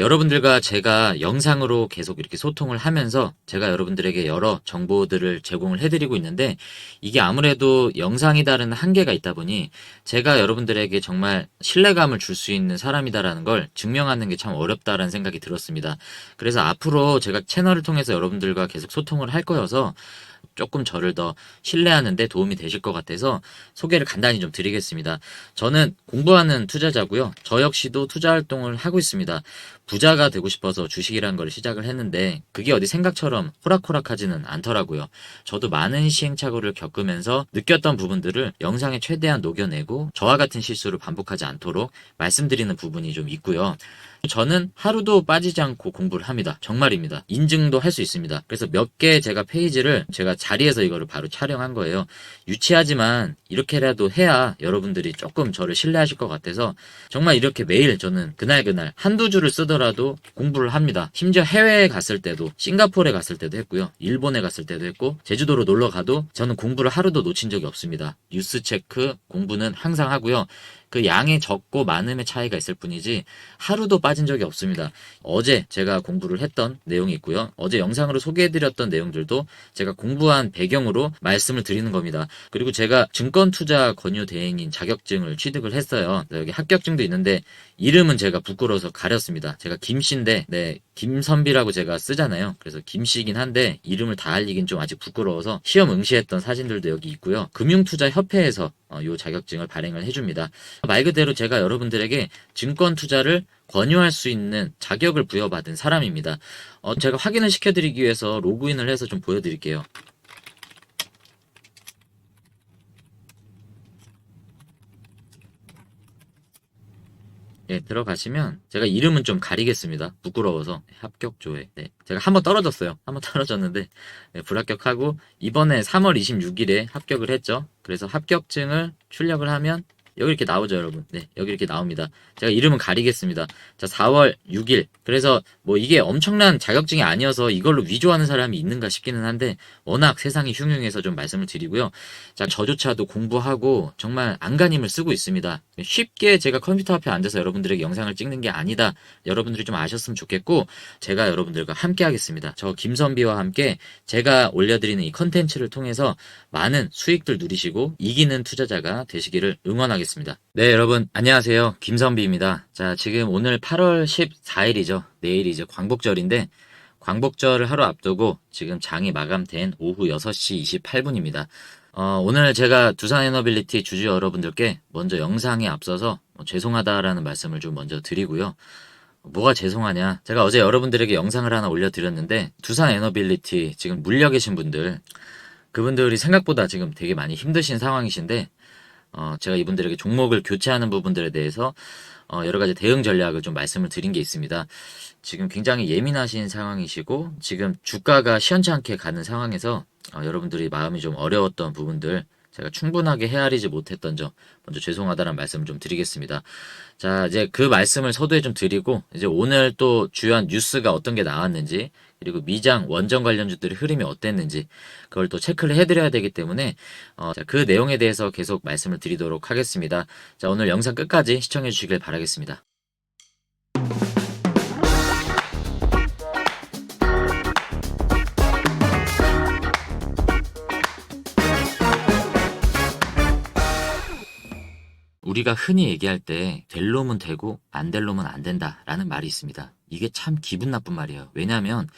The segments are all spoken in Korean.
여러분들과 제가 영상으로 계속 이렇게 소통을 하면서 제가 여러분들에게 여러 정보들을 제공을 해드리고 있는데, 이게 아무래도 영상이 다른 한계가 있다 보니 제가 여러분들에게 정말 신뢰감을 줄 수 있는 사람이다라는 걸 증명하는 게 참 어렵다라는 생각이 들었습니다. 그래서 앞으로 제가 채널을 통해서 여러분들과 계속 소통을 할 거여서 조금 저를 더 신뢰하는 데 도움이 되실 것 같아서 소개를 간단히 좀 드리겠습니다. 저는 공부하는 투자자고요. 저 역시도 투자 활동을 하고 있습니다. 부자가 되고 싶어서 주식이라는 걸 시작을 했는데 그게 어디 생각처럼 호락호락하지는 않더라고요. 저도 많은 시행착오를 겪으면서 느꼈던 부분들을 영상에 최대한 녹여내고 저와 같은 실수를 반복하지 않도록 말씀드리는 부분이 좀 있고요. 저는 하루도 빠지지 않고 공부를 합니다. 정말입니다. 인증도 할 수 있습니다. 그래서 몇 개 제가 페이지를 제가 자리에서 이거를 바로 촬영한 거예요. 유치하지만 이렇게라도 해야 여러분들이 조금 저를 신뢰하실 것 같아서 정말 이렇게 매일 저는 그날 한두 줄을 쓰더라도 공부를 합니다. 심지어 해외에 갔을 때도, 싱가포르에 갔을 때도 했고요. 일본에 갔을 때도 했고, 제주도로 놀러 가도 저는 공부를 하루도 놓친 적이 없습니다. 뉴스 체크, 공부는 항상 하고요. 그 양의 적고 많음의 차이가 있을 뿐이지 하루도 빠진 적이 없습니다. 어제 제가 공부를 했던 내용이 있고요. 어제 영상으로 소개해드렸던 내용들도 제가 공부한 배경으로 말씀을 드리는 겁니다. 그리고 제가 증권투자 권유 대행인 자격증을 취득을 했어요. 여기 합격증도 있는데 이름은 제가 부끄러워서 가렸습니다. 제가 김씨인데 김선비라고 제가 쓰잖아요. 그래서 김씨이긴 한데 이름을 다 알리긴 좀 아직 부끄러워서 시험 응시했던 사진들도 여기 있고요. 금융투자협회에서 이 자격증을 발행을 해줍니다. 말 그대로 제가 여러분들에게 증권 투자를 권유할 수 있는 자격을 부여받은 사람입니다. 제가 확인을 시켜드리기 위해서 로그인을 해서 좀 보여드릴게요. 예, 들어가시면 제가 이름은 좀 가리겠습니다. 부끄러워서. 합격조회. 네, 제가 한번 떨어졌어요. 한번 떨어졌는데 네, 불합격하고 이번에 3월 26일에 합격을 했죠. 그래서 합격증을 출력을 하면 여기 이렇게 나오죠, 여러분. 네, 여기 이렇게 나옵니다. 제가 이름은 가리겠습니다. 자, 4월 6일. 그래서 뭐 이게 엄청난 자격증이 아니어서 이걸로 위조하는 사람이 있는가 싶기는 한데 워낙 세상이 흉흉해서 좀 말씀을 드리고요. 자, 저조차도 공부하고 정말 안간힘을 쓰고 있습니다. 쉽게 제가 컴퓨터 앞에 앉아서 여러분들에게 영상을 찍는 게 아니다. 여러분들이 좀 아셨으면 좋겠고 제가 여러분들과 함께 하겠습니다. 저 김선비와 함께 제가 올려드리는 이 컨텐츠를 통해서 많은 수익들 누리시고 이기는 투자자가 되시기를 응원하겠습니다. 네, 여러분 안녕하세요. 김선비입니다. 자, 지금 오늘 8월 14일이죠. 내일이 이제 광복절인데 광복절을 하루 앞두고 지금 장이 마감된 오후 6시 28분입니다. 오늘 제가 두산에너빌리티 주주 여러분들께 먼저 영상에 앞서서 죄송하다라는 말씀을 좀 먼저 드리고요. 뭐가 죄송하냐? 제가 어제 여러분들에게 영상을 하나 올려드렸는데 두산에너빌리티 지금 물려 계신 분들 그분들이 생각보다 지금 되게 많이 힘드신 상황이신데 제가 이분들에게 종목을 교체하는 부분들에 대해서 여러 가지 대응 전략을 좀 말씀을 드린 게 있습니다. 지금 굉장히 예민하신 상황이시고 지금 주가가 시원찮게 가는 상황에서 여러분들이 마음이 좀 어려웠던 부분들 제가 충분하게 헤아리지 못했던 점 먼저 죄송하다는 말씀을 좀 드리겠습니다. 자, 이제 그 말씀을 서두에 좀 드리고 이제 오늘 또 주요한 뉴스가 어떤 게 나왔는지 그리고 미장 원전 관련주들의 흐름이 어땠는지 그걸 또 체크를 해드려야 되기 때문에 자, 그 내용에 대해서 계속 말씀을 드리도록 하겠습니다. 자, 오늘 영상 끝까지 시청해 주시길 바라겠습니다. 우리가 흔히 얘기할 때 될 놈은 되고 안 될 놈은 안 된다라는 말이 있습니다. 이게 참 기분 나쁜 말이에요. 왜냐하면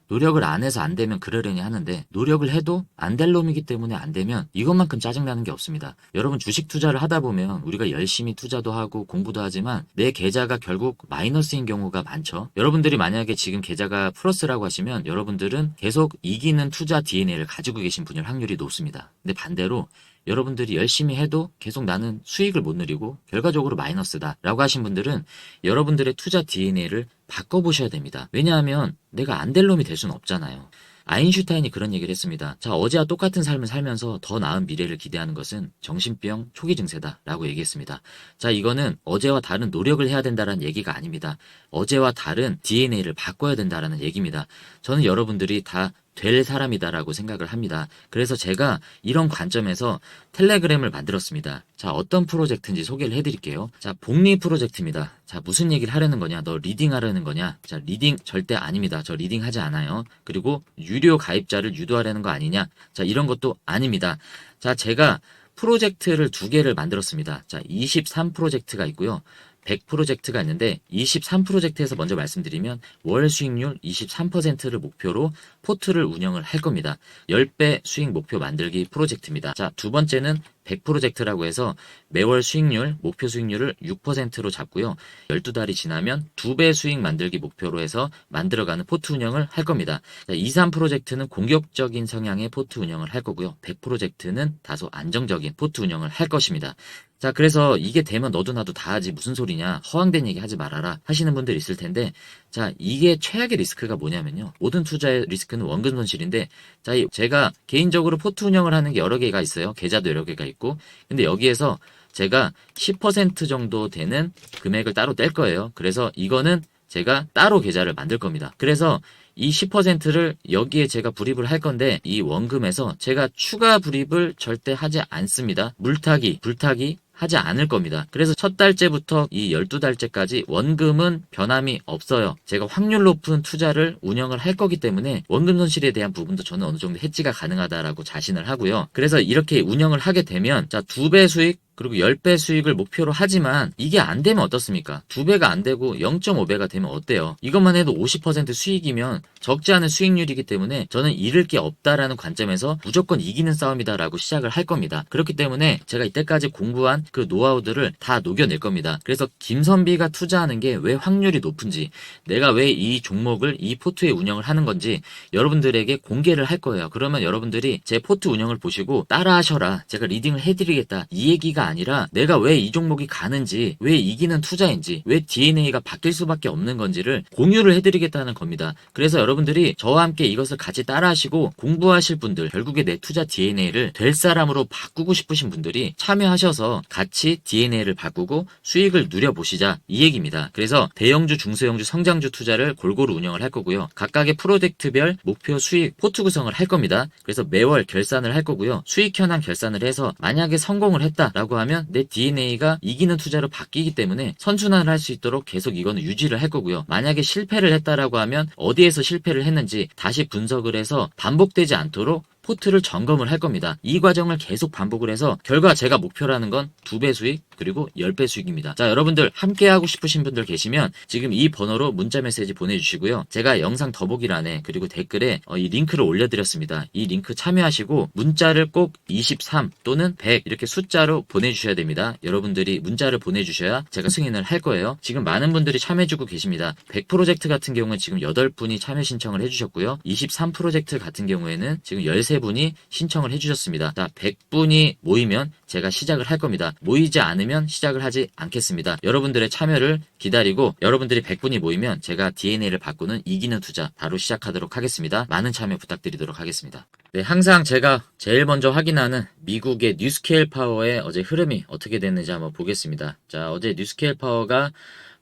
노력을 안 해서 안 되면 그러려니 하는데 노력을 해도 안 될 놈이기 때문에 안 되면 이것만큼 짜증나는 게 없습니다. 여러분 주식 투자를 하다 보면 우리가 열심히 투자도 하고 공부도 하지만 내 계좌가 결국 마이너스인 경우가 많죠. 여러분들이 만약에 지금 계좌가 플러스라고 하시면 여러분들은 계속 이기는 투자 DNA를 가지고 계신 분일 확률이 높습니다. 근데 반대로 여러분들이 열심히 해도 계속 나는 수익을 못 누리고 결과적으로 마이너스다 라고 하신 분들은 여러분들의 투자 DNA를 바꿔보셔야 됩니다. 왜냐하면 내가 안 될 놈이 될 수는 없잖아요. 아인슈타인이 그런 얘기를 했습니다. 자, 어제와 똑같은 삶을 살면서 더 나은 미래를 기대하는 것은 정신병 초기 증세다 라고 얘기했습니다. 자, 이거는 어제와 다른 노력을 해야 된다는 얘기가 아닙니다. 어제와 다른 DNA를 바꿔야 된다는 얘기입니다. 저는 여러분들이 다 될 사람이다라고 생각을 합니다. 그래서 제가 이런 관점에서 텔레그램을 만들었습니다. 자, 어떤 프로젝트인지 소개를 해드릴게요. 자, 복리 프로젝트입니다. 자, 무슨 얘기를 하려는 거냐? 너 리딩 하려는 거냐? 자, 리딩 절대 아닙니다. 저 리딩 하지 않아요. 그리고 유료 가입자를 유도하려는 거 아니냐? 자, 이런 것도 아닙니다. 자, 제가 프로젝트를 두 개를 만들었습니다. 자, 23 프로젝트가 있고요. 100 프로젝트가 있는데 23 프로젝트에서 먼저 말씀드리면 월 수익률 23%를 목표로 포트를 운영을 할 겁니다. 10배 수익 목표 만들기 프로젝트입니다. 자, 두 번째는 100 프로젝트라고 해서 매월 수익률, 목표 수익률을 6%로 잡고요. 12달이 지나면 2배 수익 만들기 목표로 해서 만들어가는 포트 운영을 할 겁니다. 자, 23 프로젝트는 공격적인 성향의 포트 운영을 할 거고요. 100 프로젝트는 다소 안정적인 포트 운영을 할 것입니다. 자, 그래서 이게 되면 너도 나도 다 하지 무슨 소리냐, 허황된 얘기 하지 말아라 하시는 분들 있을 텐데, 자, 이게 최악의 리스크가 뭐냐면요, 모든 투자의 리스크는 원금 손실인데, 자, 제가 개인적으로 포트 운영을 하는 게 여러 개가 있어요. 계좌도 여러 개가 있고. 근데 여기에서 제가 10% 정도 되는 금액을 따로 뗄 거예요. 그래서 이거는 제가 따로 계좌를 만들 겁니다. 그래서 이 10%를 여기에 제가 불입을 할 건데, 이 원금에서 제가 추가 불입을 절대 하지 않습니다. 물타기, 불타기 하지 않을 겁니다. 그래서 첫 달째부터 이 12달째까지 원금은 변함이 없어요. 제가 확률 높은 투자를 운영을 할 거기 때문에 원금 손실에 대한 부분도 저는 어느 정도 해지가 가능하다라고 자신을 하고요. 그래서 이렇게 운영을 하게 되면, 자, 2배 수익, 그리고 10배 수익을 목표로 하지만 이게 안 되면 어떻습니까? 2배가 안 되고 0.5배가 되면 어때요? 이것만 해도 50% 수익이면 적지 않은 수익률이기 때문에 저는 잃을 게 없다라는 관점에서 무조건 이기는 싸움이다라고 시작을 할 겁니다. 그렇기 때문에 제가 이때까지 공부한 그 노하우들을 다 녹여낼 겁니다. 그래서 김선비가 투자하는 게 왜 확률이 높은지, 내가 왜 이 종목을 이 포트에 운영을 하는 건지 여러분들에게 공개를 할 거예요. 그러면 여러분들이 제 포트 운영을 보시고 따라하셔라, 제가 리딩을 해드리겠다, 이 얘기가 아니라 내가 왜 이 종목이 가는지, 왜 이기는 투자인지, 왜 DNA가 바뀔 수밖에 없는 건지를 공유를 해드리겠다는 겁니다. 그래서 여러분들이 저와 함께 이것을 같이 따라하시고 공부하실 분들, 결국에 내 투자 DNA를 될 사람으로 바꾸고 싶으신 분들이 참여하셔서 같이 DNA를 바꾸고 수익을 누려보시자, 이 얘기입니다. 그래서 대형주, 중소형주, 성장주 투자를 골고루 운영을 할 거고요. 각각의 프로젝트별 목표 수익 포트 구성을 할 겁니다. 그래서 매월 결산을 할 거고요. 수익 현황 결산을 해서 만약에 성공을 했다라고 하면 내 DNA가 이기는 투자로 바뀌기 때문에 선순환을 할 수 있도록 계속 이거는 유지를 할 거고요. 만약에 실패를 했다라고 하면 어디에서 실패를 했는지 다시 분석을 해서 반복되지 않도록 포트를 점검을 할 겁니다. 이 과정을 계속 반복을 해서 결과 제가 목표라는 건 2배 수익, 그리고 10배 수익입니다. 자, 여러분들 함께 하고 싶으신 분들 계시면 지금 이 번호로 문자 메시지 보내주시고요. 제가 영상 더보기란에 그리고 댓글에 이 링크를 올려드렸습니다. 이 링크 참여하시고 문자를 꼭 23 또는 100 이렇게 숫자로 보내주셔야 됩니다. 여러분들이 문자를 보내주셔야 제가 승인을 할 거예요. 지금 많은 분들이 참여해주고 계십니다. 100 프로젝트 같은 경우는 지금 8분이 참여 신청을 해주셨고요. 23 프로젝트 같은 경우에는 지금 13분이 신청을 해주셨습니다. 자, 100분이 모이면 제가 시작을 할 겁니다. 모이지 않으면 시작을 하지 않겠습니다. 여러분들의 참여를 기다리고 여러분들이 100분이 모이면 제가 DNA를 바꾸는 이기는 투자 바로 시작하도록 하겠습니다. 많은 참여 부탁드리도록 하겠습니다. 네, 항상 제가 제일 먼저 확인하는 미국의 뉴스케일 파워의 어제 흐름이 어떻게 됐는지 한번 보겠습니다. 자, 어제 뉴스케일 파워가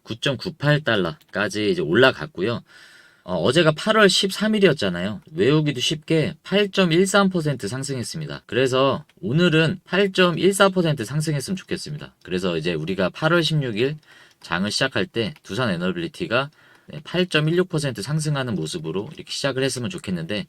9.98달러까지 이제 올라갔고요. 어제가 8월 13일이었잖아요. 외우기도 쉽게 8.13% 상승했습니다. 그래서 오늘은 8.14% 상승했으면 좋겠습니다. 그래서 이제 우리가 8월 16일 장을 시작할 때 두산 에너빌리티가 8.16% 상승하는 모습으로 이렇게 시작을 했으면 좋겠는데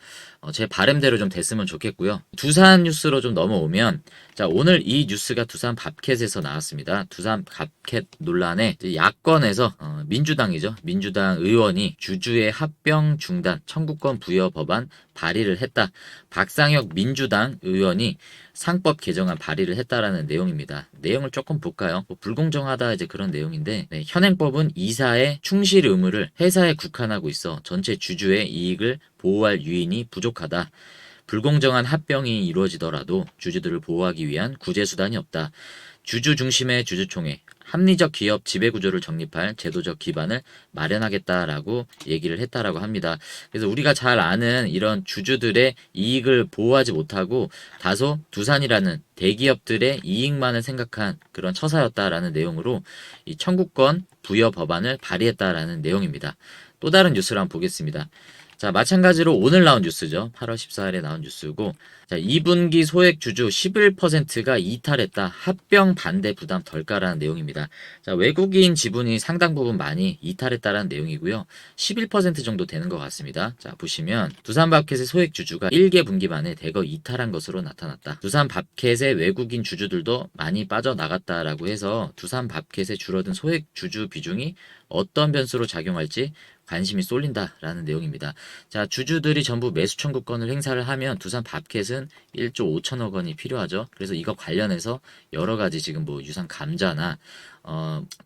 제 바람대로 좀 됐으면 좋겠고요. 두산 뉴스로 좀 넘어오면, 자, 오늘 이 뉴스가 두산 밥캣에서 나왔습니다. 두산 밥캣 논란에 야권에서 민주당이죠. 민주당 의원이 주주의 합병 중단 청구권 부여 법안 발의를 했다. 박상혁 민주당 의원이 상법 개정안 발의를 했다라는 내용입니다. 내용을 조금 볼까요? 불공정하다 이제 그런 내용인데, 네, 현행법은 이사의 충실 의무를 회사에 국한하고 있어 전체 주주의 이익을 보호할 유인이 부족하다. 불공정한 합병이 이루어지더라도 주주들을 보호하기 위한 구제 수단이 없다. 주주 중심의 주주총회, 합리적 기업 지배구조를 정립할 제도적 기반을 마련하겠다라고 얘기를 했다라고 합니다. 그래서 우리가 잘 아는 이런 주주들의 이익을 보호하지 못하고 다소 두산이라는 대기업들의 이익만을 생각한 그런 처사였다라는 내용으로 이 청구권 부여 법안을 발의했다라는 내용입니다. 또 다른 뉴스를 한번 보겠습니다. 자, 마찬가지로 오늘 나온 뉴스죠. 8월 14일에 나온 뉴스고, 자, 2분기 소액 주주 11%가 이탈했다. 합병 반대 부담 덜까라는 내용입니다. 자, 외국인 지분이 상당 부분 많이 이탈했다라는 내용이고요. 11% 정도 되는 것 같습니다. 자, 보시면 두산밥켓의 소액 주주가 1개 분기 만에 대거 이탈한 것으로 나타났다. 두산밥켓의 외국인 주주들도 많이 빠져나갔다라고 해서 두산밥켓의 줄어든 소액 주주 비중이 어떤 변수로 작용할지 관심이 쏠린다라는 내용입니다. 자, 주주들이 전부 매수 청구권을 행사를 하면 두산 밥켓은 1조 5천억 원이 필요하죠. 그래서 이거 관련해서 여러 가지 지금 뭐 유상 감자나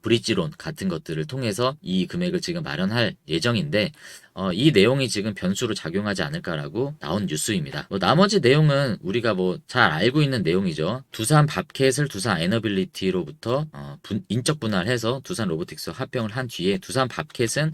브릿지론 같은 것들을 통해서 이 금액을 지금 마련할 예정인데 이 내용이 지금 변수로 작용하지 않을까라고 나온 뉴스입니다. 뭐 나머지 내용은 우리가 뭐 잘 알고 있는 내용이죠. 두산 밥켓을 두산 에너빌리티로부터 인적 분할해서 두산 로보틱스 합병을 한 뒤에 두산 밥켓은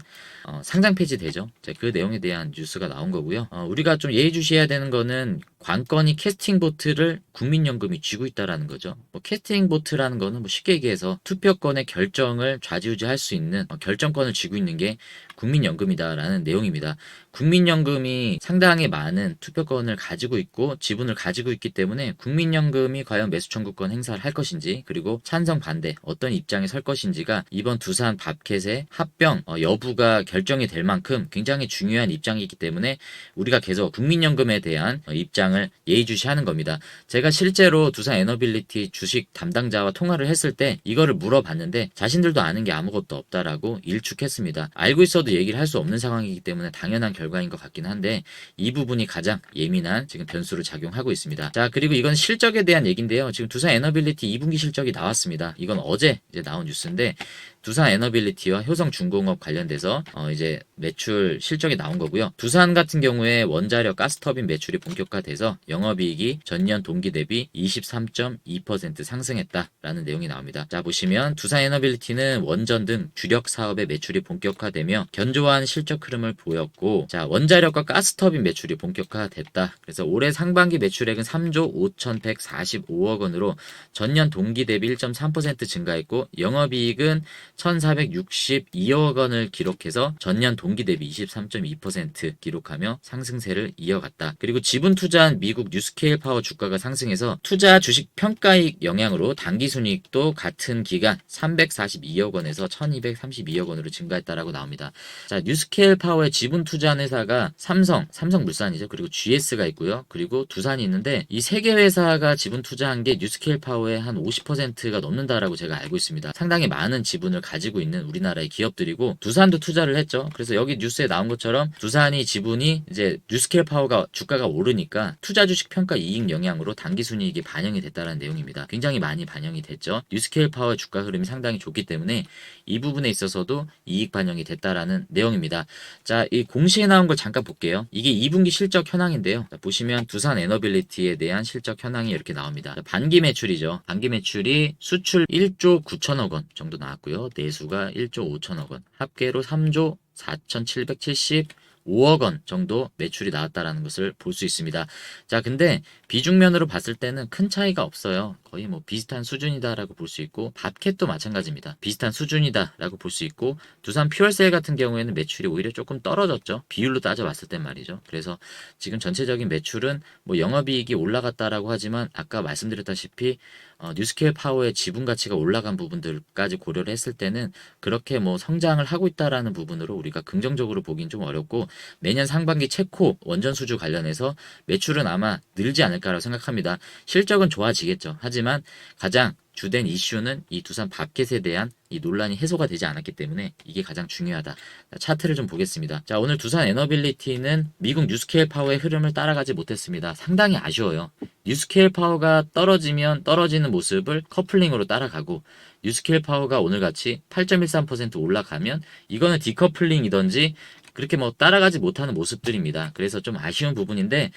상장 폐지되죠. 그 내용에 대한 뉴스가 나온 거고요. 우리가 좀 예의주시해야 되는 거는 관건이 캐스팅보트를 국민연금이 쥐고 있다라는 거죠. 뭐 캐스팅보트라는 거는 뭐 쉽게 얘기해서 투표권의 결정을 좌지우지할 수 있는 결정권을 쥐고 있는 게 국민연금이다라는 내용입니다. 국민연금이 상당히 많은 투표권을 가지고 있고 지분을 가지고 있기 때문에 국민연금이 과연 매수 청구권 행사를 할 것인지 그리고 찬성 반대 어떤 입장에 설 것인지가 이번 두산 밥켓의 합병 여부가 결정이 될 만큼 굉장히 중요한 입장이기 때문에 우리가 계속 국민연금에 대한 입장을 예의주시하는 겁니다. 제가 실제로 두산 에너빌리티 주식 담당자와 통화를 했을 때 이거를 물어봤는데 자신들도 아는 게 아무것도 없다라고 일축했습니다. 알고 있어도 얘기를 할 수 없는 상황이기 때문에 당연한 결과인 것 같긴 한데 이 부분이 가장 예민한 지금 변수로 작용하고 있습니다. 자, 그리고 이건 실적에 대한 얘기인데요. 지금 두산 에너빌리티 2분기 실적이 나왔습니다. 이건 어제 이제 나온 뉴스인데 두산 에너빌리티와 효성중공업 관련돼서 이제 매출 실적이 나온 거고요. 두산 같은 경우에 원자력 가스터빈 매출이 본격화돼서 영업이익이 전년 동기 대비 23.2% 상승했다라는 내용이 나옵니다. 자, 보시면 두산 에너빌리티는 원전 등 주력 사업의 매출이 본격화되며 견조한 실적 흐름을 보였고, 자, 원자력과 가스터빈 매출이 본격화됐다. 그래서 올해 상반기 매출액은 3조 5,145억 원으로 전년 동기 대비 1.3% 증가했고 영업이익은 1,462억 원을 기록해서 전년 동기 대비 23.2% 기록하며 상승세를 이어갔다. 그리고 지분 투자한 미국 뉴스케일 파워 주가가 상승해서 투자 주식 평가익 영향으로 당기순이익도 같은 기간 342억 원에서 1,232억 원으로 증가했다라고 나옵니다. 자, 뉴스케일 파워의 지분 투자한 회사가 삼성물산이죠. 그리고 GS가 있고요. 그리고 두산이 있는데 이 세 개 회사가 지분 투자한 게 뉴스케일 파워의 한 50%가 넘는다라고 제가 알고 있습니다. 상당히 많은 지분을 가지고 있는 우리나라의 기업들이고 두산도 투자를 했죠. 그래서 여기 뉴스에 나온 것처럼 두산이 지분이 이제 뉴스케일 파워가 주가가 오르니까 투자 주식 평가 이익 영향으로 당기순이익이 반영이 됐다는 내용입니다. 굉장히 많이 반영이 됐죠. 뉴스케일 파워의 주가 흐름이 상당히 좋기 때문에 이 부분에 있어서도 이익 반영이 됐다라는 내용입니다. 자, 이 공시에 나온 걸 잠깐 볼게요. 이게 2분기 실적 현황인데요. 자, 보시면 두산 에너빌리티에 대한 실적 현황이 이렇게 나옵니다. 자, 반기 매출이죠. 반기 매출이 수출 1조 9천억 원 정도 나왔고요. 내수가 1조 5천억 원. 합계로 3조 4,775억 원 정도 매출이 나왔다라는 것을 볼 수 있습니다. 자, 근데 비중면으로 봤을 때는 큰 차이가 없어요. 거의 뭐 비슷한 수준이다라고 볼 수 있고 밥캣도 마찬가지입니다. 비슷한 수준이다라고 볼 수 있고 두산 퓨얼셀 같은 경우에는 매출이 오히려 조금 떨어졌죠. 비율로 따져봤을 땐 말이죠. 그래서 지금 전체적인 매출은 뭐 영업이익이 올라갔다라고 하지만 아까 말씀드렸다시피 뉴스케일 파워의 지분 가치가 올라간 부분들까지 고려를 했을 때는 그렇게 뭐 성장을 하고 있다라는 부분으로 우리가 긍정적으로 보긴 좀 어렵고 내년 상반기 체코 원전 수주 관련해서 매출은 아마 늘지 않을까라고 생각합니다. 실적은 좋아지겠죠. 하지만 가장 주된 이슈는 이 두산 밥켓에 대한 이 논란이 해소가 되지 않았기 때문에 이게 가장 중요하다. 차트를 좀 보겠습니다. 자, 오늘 두산 에너빌리티는 미국 뉴스케일 파워의 흐름을 따라가지 못했습니다. 상당히 아쉬워요. 뉴스케일 파워가 떨어지면 떨어지는 모습을 커플링으로 따라가고 뉴스케일 파워가 오늘같이 8.13% 올라가면 이거는 디커플링이던지 그렇게 뭐 따라가지 못하는 모습들입니다. 그래서 좀 아쉬운 부분인데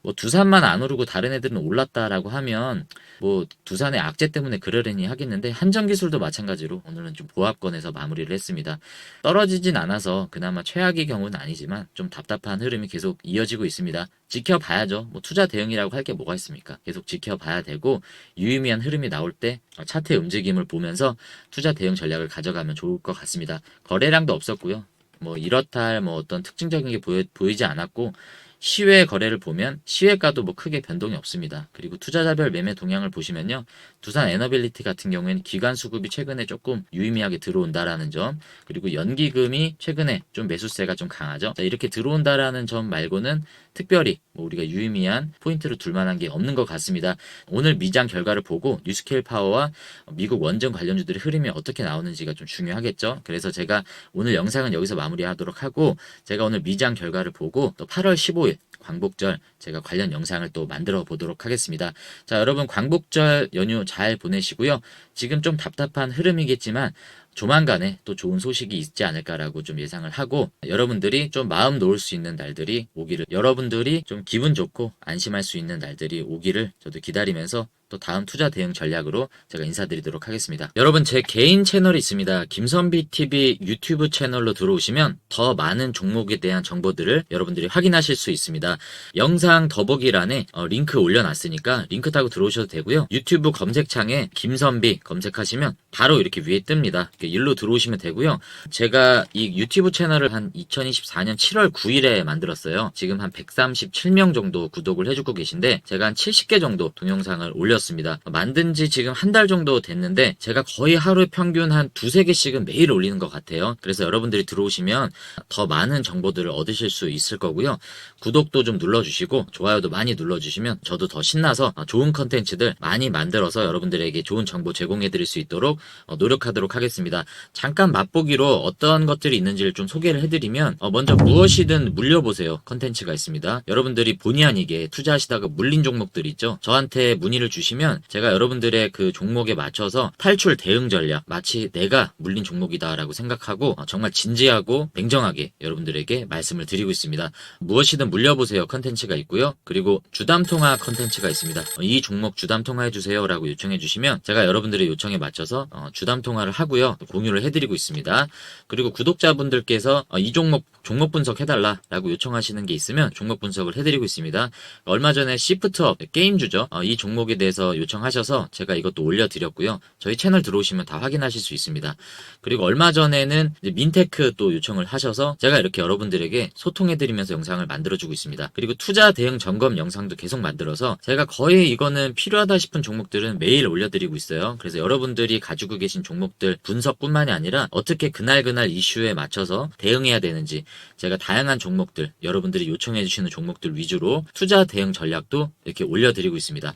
뭐 두산만 안 오르고 다른 애들은 올랐다라고 하면 뭐 두산의 악재 때문에 그러려니 하겠는데 한전기술도 마찬가지로 오늘은 좀 보합권에서 마무리를 했습니다. 떨어지진 않아서 그나마 최악의 경우는 아니지만 좀 답답한 흐름이 계속 이어지고 있습니다. 지켜봐야죠. 뭐 투자 대응이라고 할 게 뭐가 있습니까? 계속 지켜봐야 되고 유의미한 흐름이 나올 때 차트의 움직임을 보면서 투자 대응 전략을 가져가면 좋을 것 같습니다. 거래량도 없었고요. 뭐 이렇다 할 뭐 어떤 특징적인 게 보이지 않았고, 시외 거래를 보면 시외가도 뭐 크게 변동이 없습니다. 그리고 투자자별 매매 동향을 보시면요. 두산 에너빌리티 같은 경우에는 기관 수급이 최근에 조금 유의미하게 들어온다라는 점, 그리고 연기금이 최근에 좀 매수세가 좀 강하죠. 자, 이렇게 들어온다라는 점 말고는 특별히 뭐 우리가 유의미한 포인트를 둘 만한 게 없는 것 같습니다. 오늘 미장 결과를 보고 뉴스케일 파워와 미국 원전 관련주들의 흐름이 어떻게 나오는지가 좀 중요하겠죠. 그래서 제가 오늘 영상은 여기서 마무리하도록 하고, 제가 오늘 미장 결과를 보고 또 8월 15일 광복절 제가 관련 영상을 또 만들어 보도록 하겠습니다. 자, 여러분 광복절 연휴 잘 보내시고요. 지금 좀 답답한 흐름이겠지만 조만간에 또 좋은 소식이 있지 않을까라고 좀 예상을 하고, 여러분들이 좀 마음 놓을 수 있는 날들이 오기를, 여러분들이 좀 기분 좋고 안심할 수 있는 날들이 오기를 저도 기다리면서 또 다음 투자 대응 전략으로 제가 인사드리도록 하겠습니다. 여러분, 제 개인 채널이 있습니다. 김선비TV 유튜브 채널로 들어오시면 더 많은 종목에 대한 정보들을 여러분들이 확인하실 수 있습니다. 영상 더보기란에 링크 올려놨으니까 링크 타고 들어오셔도 되고요. 유튜브 검색창에 김선비 검색하시면 바로 이렇게 위에 뜹니다. 일로 들어오시면 되고요. 제가 이 유튜브 채널을 한 2024년 7월 9일에 만들었어요. 지금 한 137명 정도 구독을 해주고 계신데, 제가 한 70개 정도 동영상을 올렸습니다. 만든 지 지금 한 달 정도 됐는데 제가 거의 하루에 평균 한 두세 개씩은 매일 올리는 것 같아요. 그래서 여러분들이 들어오시면 더 많은 정보들을 얻으실 수 있을 거고요. 구독도 좀 눌러주시고 좋아요도 많이 눌러주시면 저도 더 신나서 좋은 컨텐츠들 많이 만들어서 여러분들에게 좋은 정보 제공해드릴 수 있도록 노력하도록 하겠습니다. 잠깐 맛보기로 어떤 것들이 있는지를 좀 소개를 해드리면, 먼저 무엇이든 물려보세요 컨텐츠가 있습니다. 여러분들이 본의 아니게 투자하시다가 물린 종목들 있죠. 저한테 문의를 주시면 제가 여러분들의 그 종목에 맞춰서 탈출 대응 전략, 마치 내가 물린 종목이다라고 생각하고 정말 진지하고 냉정하게 여러분들에게 말씀을 드리고 있습니다. 무엇이든 물려보세요 컨텐츠가 있고요. 그리고 주담통화 컨텐츠가 있습니다. 이 종목 주담통화 해주세요 라고 요청해 주시면 제가 여러분들의 요청에 맞춰서 주담통화를 하고요. 공유를 해드리고 있습니다. 그리고 구독자분들께서 이 종목 분석 해달라 라고 요청하시는 게 있으면 종목 분석을 해드리고 있습니다. 얼마 전에 시프트업 게임주죠. 이 종목에 대해서 요청하셔서 제가 이것도 올려드렸고요. 저희 채널 들어오시면 다 확인하실 수 있습니다. 그리고 얼마 전에는 이제 민테크 또 요청을 하셔서 제가 이렇게 여러분들에게 소통해드리면서 영상을 만들어주고 있습니다. 그리고 투자 대응 점검 영상도 계속 만들어서 제가 거의 이거는 필요하다 싶은 종목들은 매일 올려드리고 있어요. 그래서 여러분들이 가지고 계신 종목들 분석뿐만이 아니라 어떻게 그날 이슈에 맞춰서 대응해야 되는지, 제가 다양한 종목들, 여러분들이 요청해 주시는 종목들 위주로 투자 대응 전략도 이렇게 올려드리고 있습니다.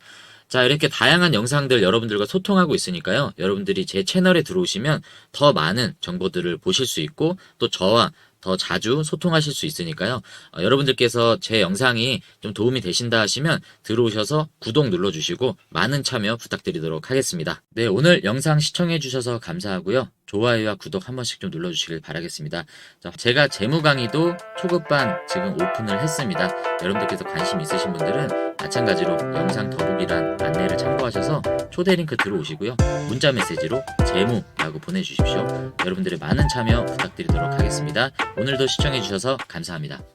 자, 이렇게 다양한 영상들 여러분들과 소통하고 있으니까요. 여러분들이 제 채널에 들어오시면 더 많은 정보들을 보실 수 있고 또 저와 더 자주 소통하실 수 있으니까요. 여러분들께서 제 영상이 좀 도움이 되신다 하시면 들어오셔서 구독 눌러주시고 많은 참여 부탁드리도록 하겠습니다. 네, 오늘 영상 시청해 주셔서 감사하고요. 좋아요와 구독 한 번씩 좀 눌러주시길 바라겠습니다. 자, 제가 재무 강의도 초급반 지금 오픈을 했습니다. 여러분들께서 관심 있으신 분들은 마찬가지로 영상 더보기란 안내를 참고하셔서 초대 링크 들어오시고요. 문자 메시지로 재무라고 보내주십시오. 여러분들의 많은 참여 부탁드리도록 하겠습니다. 오늘도 시청해 주셔서 감사합니다.